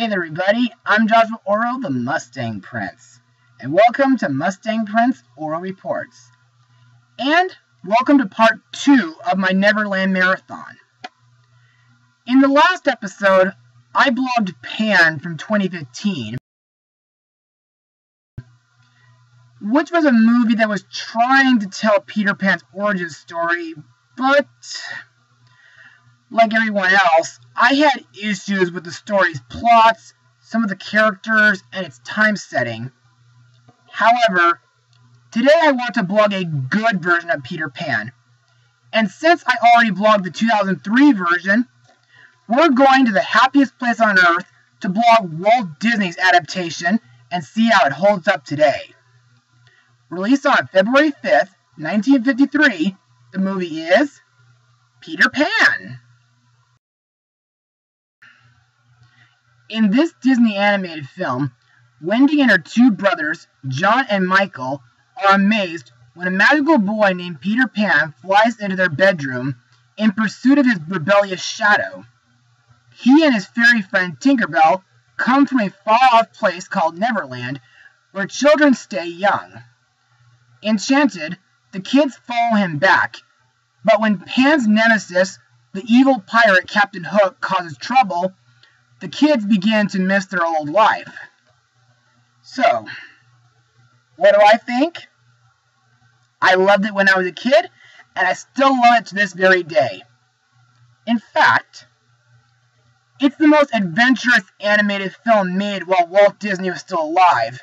Hey there everybody, I'm Joshua Orro, the Mustang Prince, and welcome to Mustang Prince Orro Reports. And welcome to part 2 of my Neverland Marathon. In the last episode, I blogged Pan from 2015, which was a movie that was trying to tell Peter Pan's origin story, but like everyone else, I had issues with the story's plots, some of the characters, and its time setting. However, today I want to blog a good version of Peter Pan. And since I already blogged the 2003 version, we're going to the happiest place on earth to blog Walt Disney's adaptation and see how it holds up today. Released on February 5th, 1953, the movie is Peter Pan. In this Disney animated film, Wendy and her two brothers, John and Michael, are amazed when a magical boy named Peter Pan flies into their bedroom in pursuit of his rebellious shadow. He and his fairy friend Tinkerbell come from a far-off place called Neverland, where children stay young. Enchanted, the kids follow him back, but when Pan's nemesis, the evil pirate Captain Hook, causes trouble, the kids begin to miss their old life. So, what do I think? I loved it when I was a kid, and I still love it to this very day. In fact, it's the most adventurous animated film made while Walt Disney was still alive.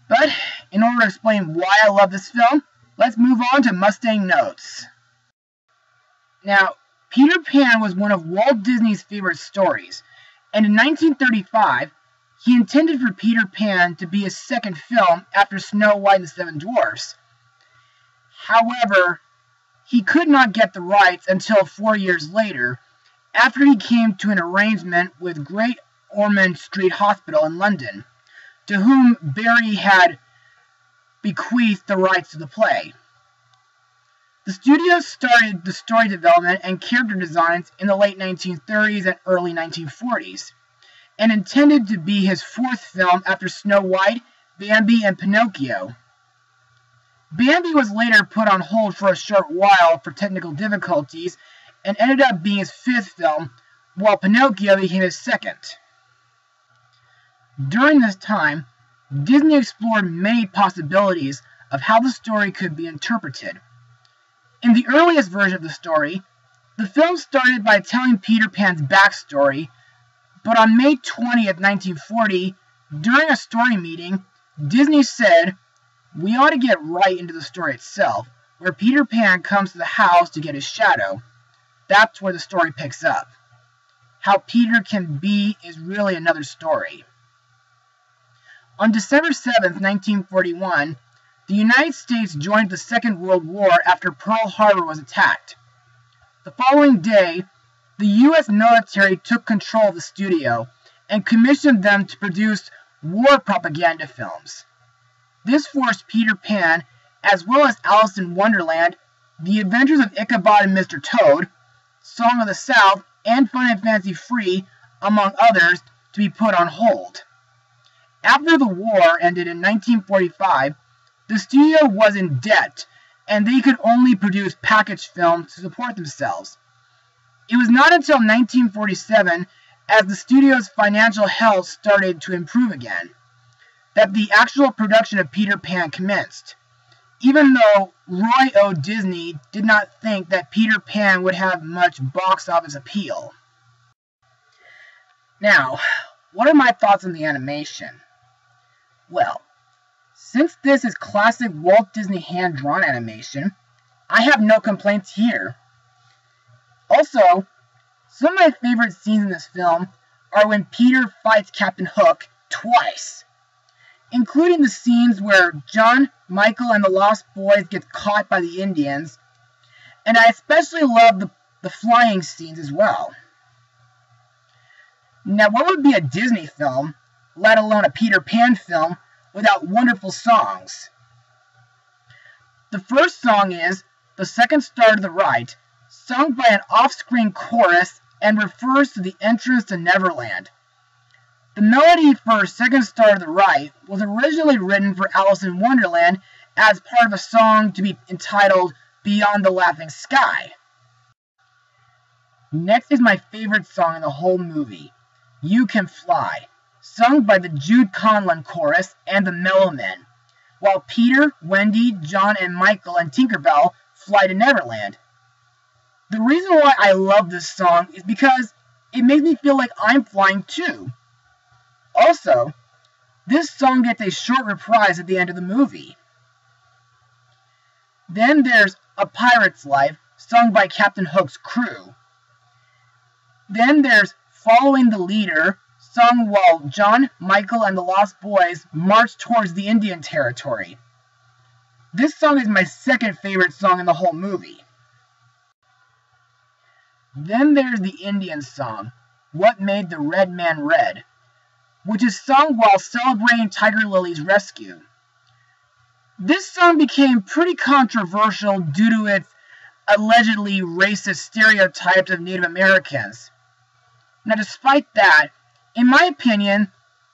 But, in order to explain why I love this film, let's move on to Mustang Notes. Now, Peter Pan was one of Walt Disney's favorite stories, and in 1935, he intended for Peter Pan to be his second film after Snow White and the Seven Dwarfs. However, he could not get the rights until 4 years later, after he came to an arrangement with Great Ormond Street Hospital in London, to whom Barry had bequeathed the rights to the play. The studio started the story development and character designs in the late 1930s and early 1940s, and intended to be his fourth film after Snow White, Bambi, and Pinocchio. Bambi was later put on hold for a short while for technical difficulties, and ended up being his fifth film, while Pinocchio became his second. During this time, Disney explored many possibilities of how the story could be interpreted. In the earliest version of the story, the film started by telling Peter Pan's backstory, but on May 20th, 1940, during a story meeting, Disney said, "We ought to get right into the story itself, where Peter Pan comes to the house to get his shadow. That's where the story picks up. How Peter can be is really another story." On December 7th, 1941, the United States joined the Second World War after Pearl Harbor was attacked. The following day, the U.S. military took control of the studio and commissioned them to produce war propaganda films. This forced Peter Pan, as well as Alice in Wonderland, The Adventures of Ichabod and Mr. Toad, Song of the South, and Fun and Fancy Free, among others, to be put on hold. After the war ended in 1945, the studio was in debt, and they could only produce package films to support themselves. It was not until 1947, as the studio's financial health started to improve again, that the actual production of Peter Pan commenced, even though Roy O. Disney did not think that Peter Pan would have much box office appeal. Now, what are my thoughts on the animation? Well, since this is classic Walt Disney hand-drawn animation, I have no complaints here. Also, some of my favorite scenes in this film are when Peter fights Captain Hook twice, including the scenes where John, Michael, and the Lost Boys get caught by the Indians, and I especially love the flying scenes as well. Now, what would be a Disney film, let alone a Peter Pan film, without wonderful songs? The first song is The Second Star to the Right, sung by an off-screen chorus and refers to the entrance to Neverland. The melody for Second Star to the Right was originally written for Alice in Wonderland as part of a song to be entitled Beyond the Laughing Sky. Next is my favorite song in the whole movie, You Can Fly, sung by the Jude Conlon Chorus and the Mellow Men, while Peter, Wendy, John, and Michael and Tinkerbell fly to Neverland. The reason why I love this song is because it makes me feel like I'm flying too. Also, this song gets a short reprise at the end of the movie. Then there's A Pirate's Life, sung by Captain Hook's crew. Then there's Following the Leader, sung while John, Michael, and the Lost Boys march towards the Indian Territory. This song is my second favorite song in the whole movie. Then there's the Indian song, What Made the Red Man Red, which is sung while celebrating Tiger Lily's rescue. This song became pretty controversial due to its allegedly racist stereotypes of Native Americans. Now, despite that, in my opinion,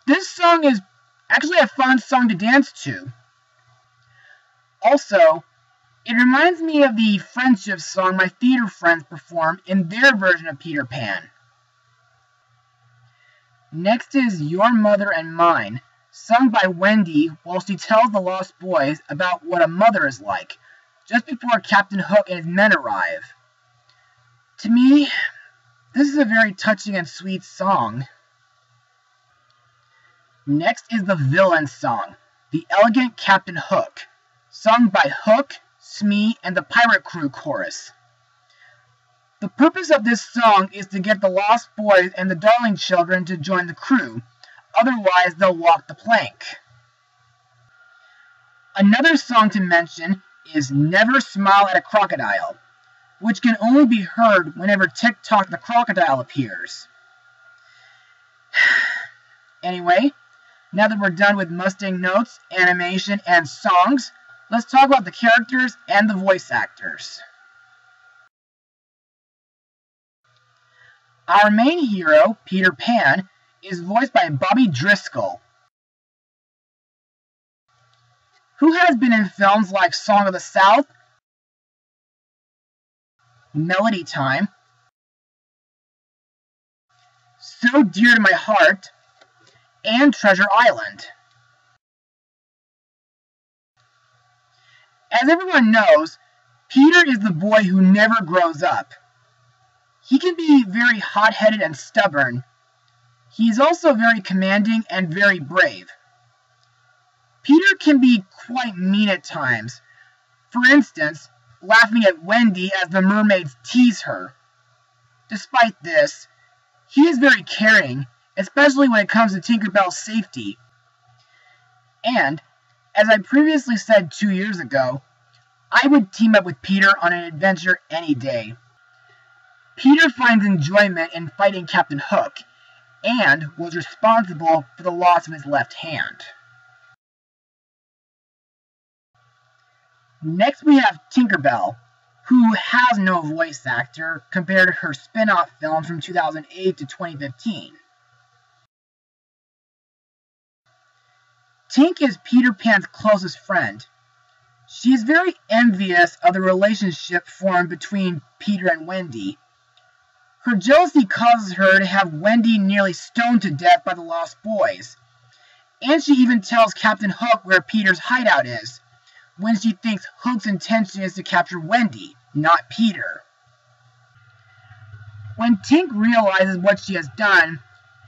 this song is actually a fun song to dance to. Also, it reminds me of the friendship song my theater friends performed in their version of Peter Pan. Next is Your Mother and Mine, sung by Wendy while she tells the Lost Boys about what a mother is like, just before Captain Hook and his men arrive. To me, this is a very touching and sweet song. Next is the villain song, The Elegant Captain Hook, sung by Hook, Smee, and the Pirate Crew Chorus. The purpose of this song is to get the Lost Boys and the Darling Children to join the crew, otherwise they'll walk the plank. Another song to mention is Never Smile at a Crocodile, which can only be heard whenever Tick-Tock the crocodile appears. Anyway, now that we're done with Mustang notes, animation, and songs, let's talk about the characters and the voice actors. Our main hero, Peter Pan, is voiced by Bobby Driscoll, who has been in films like Song of the South, Melody Time, So Dear to My Heart, and Treasure Island. As everyone knows, Peter is the boy who never grows up. He can be very hot-headed and stubborn. He is also very commanding and very brave. Peter can be quite mean at times. For instance, laughing at Wendy as the mermaids tease her. Despite this, he is very caring, especially when it comes to Tinkerbell's safety. And, as I previously said 2 years ago, I would team up with Peter on an adventure any day. Peter finds enjoyment in fighting Captain Hook, and was responsible for the loss of his left hand. Next we have Tinkerbell, who has no voice actor compared to her spin-off films from 2008 to 2015. Tink is Peter Pan's closest friend. She is very envious of the relationship formed between Peter and Wendy. Her jealousy causes her to have Wendy nearly stoned to death by the Lost Boys. And she even tells Captain Hook where Peter's hideout is, when she thinks Hook's intention is to capture Wendy, not Peter. When Tink realizes what she has done,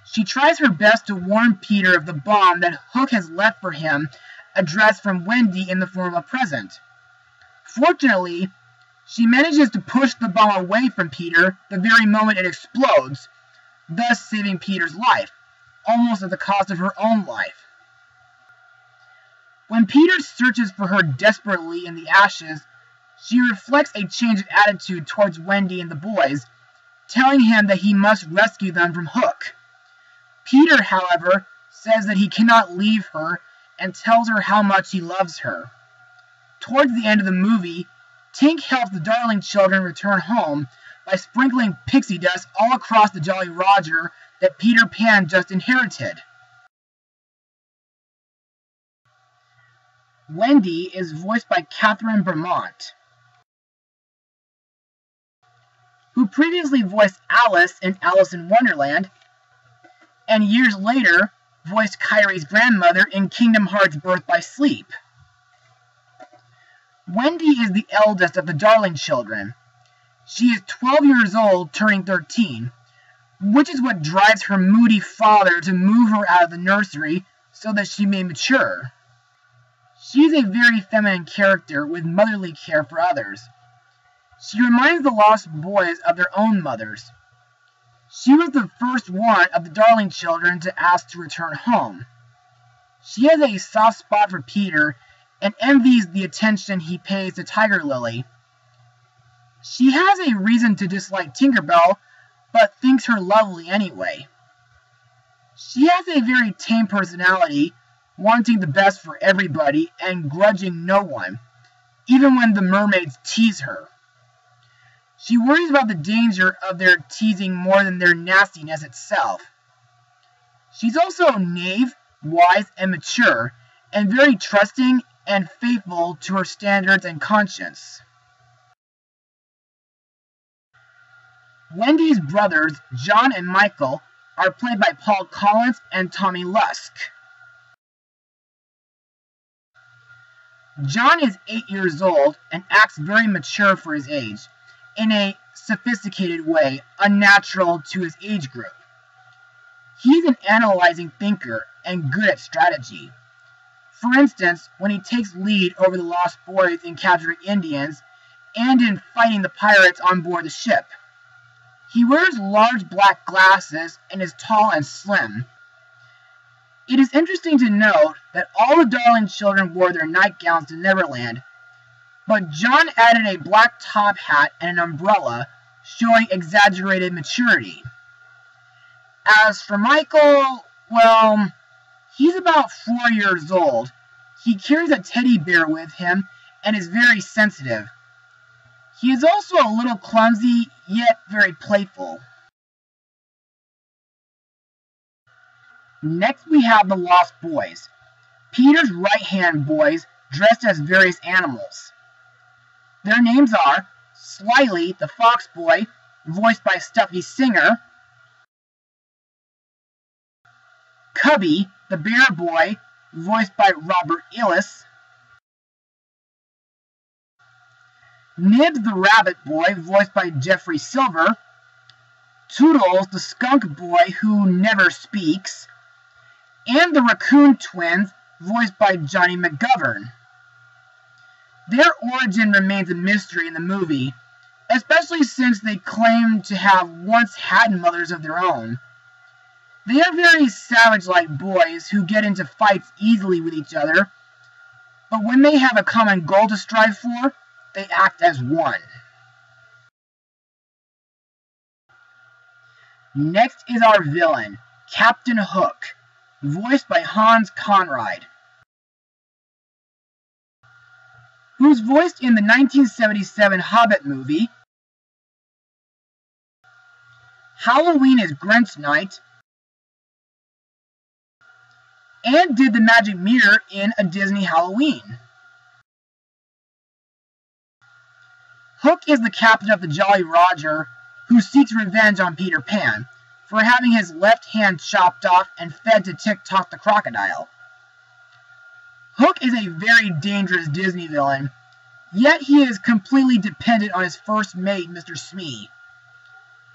she tries her best to warn Peter of the bomb that Hook has left for him, addressed from Wendy in the form of a present. Fortunately, she manages to push the bomb away from Peter the very moment it explodes, thus saving Peter's life, almost at the cost of her own life. When Peter searches for her desperately in the ashes, she reflects a change of attitude towards Wendy and the boys, telling him that he must rescue them from Hook. Peter, however, says that he cannot leave her and tells her how much he loves her. Towards the end of the movie, Tink helps the Darling Children return home by sprinkling pixie dust all across the Jolly Roger that Peter Pan just inherited. Wendy is voiced by Catherine Beaumont, who previously voiced Alice in Alice in Wonderland, and years later voiced Kyrie's grandmother in Kingdom Hearts Birth by Sleep. Wendy is the eldest of the Darling children. She is 12 years old, turning 13, which is what drives her moody father to move her out of the nursery so that she may mature. She is a very feminine character with motherly care for others. She reminds the Lost Boys of their own mothers. She was the first one of the Darling children to ask to return home. She has a soft spot for Peter and envies the attention he pays to Tiger Lily. She has a reason to dislike Tinkerbell, but thinks her lovely anyway. She has a very tame personality, wanting the best for everybody and grudging no one, even when the mermaids tease her. She worries about the danger of their teasing more than their nastiness itself. She's also naive, wise, and mature, and very trusting and faithful to her standards and conscience. Wendy's brothers, John and Michael, are played by Paul Collins and Tommy Lusk. John is 8 years old and acts very mature for his age, in a sophisticated way, unnatural to his age group. He's an analyzing thinker and good at strategy. For instance, when he takes lead over the Lost Boys in capturing Indians and in fighting the pirates on board the ship. He wears large black glasses and is tall and slim. It is interesting to note that all the Darling children wore their nightgowns to Neverland, but John added a black top hat and an umbrella, showing exaggerated maturity. As for Michael, well, he's about 4 years old. He carries a teddy bear with him and is very sensitive. He is also a little clumsy, yet very playful. Next we have the Lost Boys, Peter's right-hand boys dressed as various animals. Their names are Slyly, the fox boy, voiced by Stuffy Singer, Cubby, the bear boy, voiced by Robert Ellis, Nibs, the rabbit boy, voiced by Jeffrey Silver, Toodles, the skunk boy who never speaks, and the raccoon twins, voiced by Johnny McGovern. Their origin remains a mystery in the movie, especially since they claim to have once had mothers of their own. They are very savage-like boys who get into fights easily with each other, but when they have a common goal to strive for, they act as one. Next is our villain, Captain Hook, voiced by Hans Conried, who's voiced in the 1977 Hobbit movie, Halloween is Grinch Night, and did the Magic Mirror in A Disney Halloween. Hook is the captain of the Jolly Roger, who seeks revenge on Peter Pan for having his left hand chopped off and fed to Tick-Tock the crocodile. Hook is a very dangerous Disney villain, yet he is completely dependent on his first mate, Mr. Smee.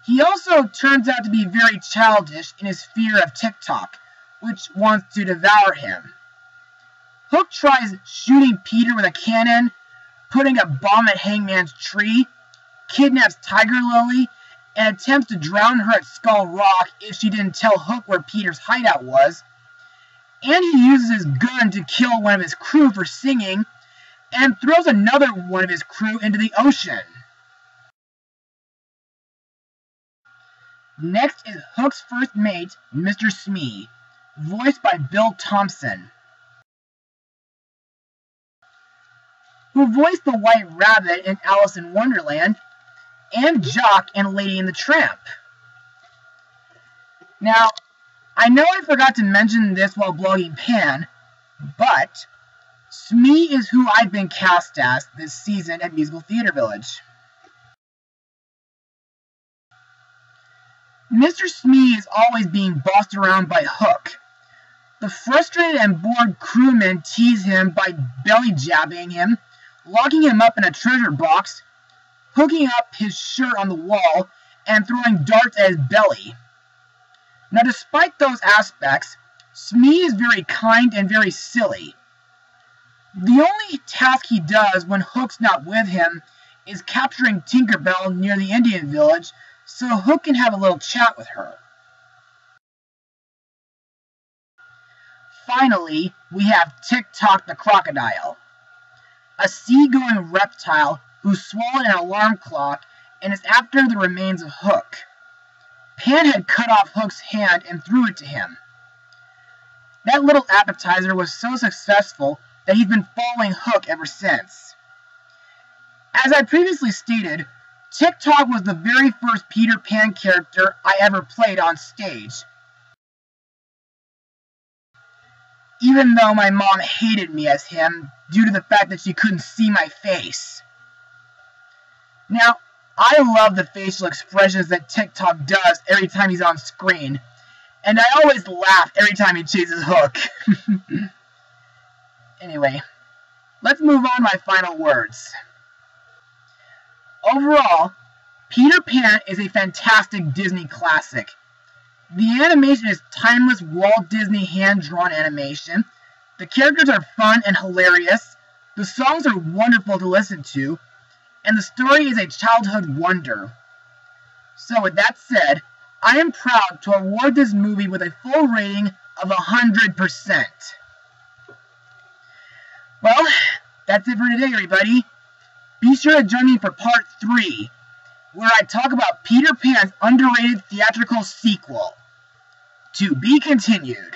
He also turns out to be very childish in his fear of Tick-Tock, which wants to devour him. Hook tries shooting Peter with a cannon, putting a bomb at Hangman's tree, kidnaps Tiger Lily, and attempts to drown her at Skull Rock if she didn't tell Hook where Peter's hideout was, and he uses his gun to kill one of his crew for singing, and throws another one of his crew into the ocean. Next is Hook's first mate, Mr. Smee, voiced by Bill Thompson, who voiced the White Rabbit in Alice in Wonderland, and Jock in Lady and the Tramp. Now, I know I forgot to mention this while blogging Pan, but Smee is who I've been cast as this season at Musical Theater Village. Mr. Smee is always being bossed around by Hook. The frustrated and bored crewmen tease him by belly jabbing him, locking him up in a treasure box, hooking up his shirt on the wall, and throwing darts at his belly. Now, despite those aspects, Smee is very kind and very silly. The only task he does when Hook's not with him is capturing Tinkerbell near the Indian village so Hook can have a little chat with her. Finally, we have Tick-Tock the crocodile, a sea-going reptile who swallowed an alarm clock and is after the remains of Hook. Pan had cut off Hook's hand and threw it to him. That little appetizer was so successful that he's been following Hook ever since. As I previously stated, Tick-Tock was the very first Peter Pan character I ever played on stage. Even though my mom hated me as him due to the fact that she couldn't see my face. Now, I love the facial expressions that Tick-Tock does every time he's on screen, and I always laugh every time he chases Hook. Anyway, let's move on to my final words. Overall, Peter Pan is a fantastic Disney classic. The animation is timeless Walt Disney hand-drawn animation. The characters are fun and hilarious. The songs are wonderful to listen to. And the story is a childhood wonder. So with that said, I am proud to award this movie with a full rating of 100%. Well, that's it for today, everybody. Be sure to join me for part 3, where I talk about Peter Pan's underrated theatrical sequel. To be continued.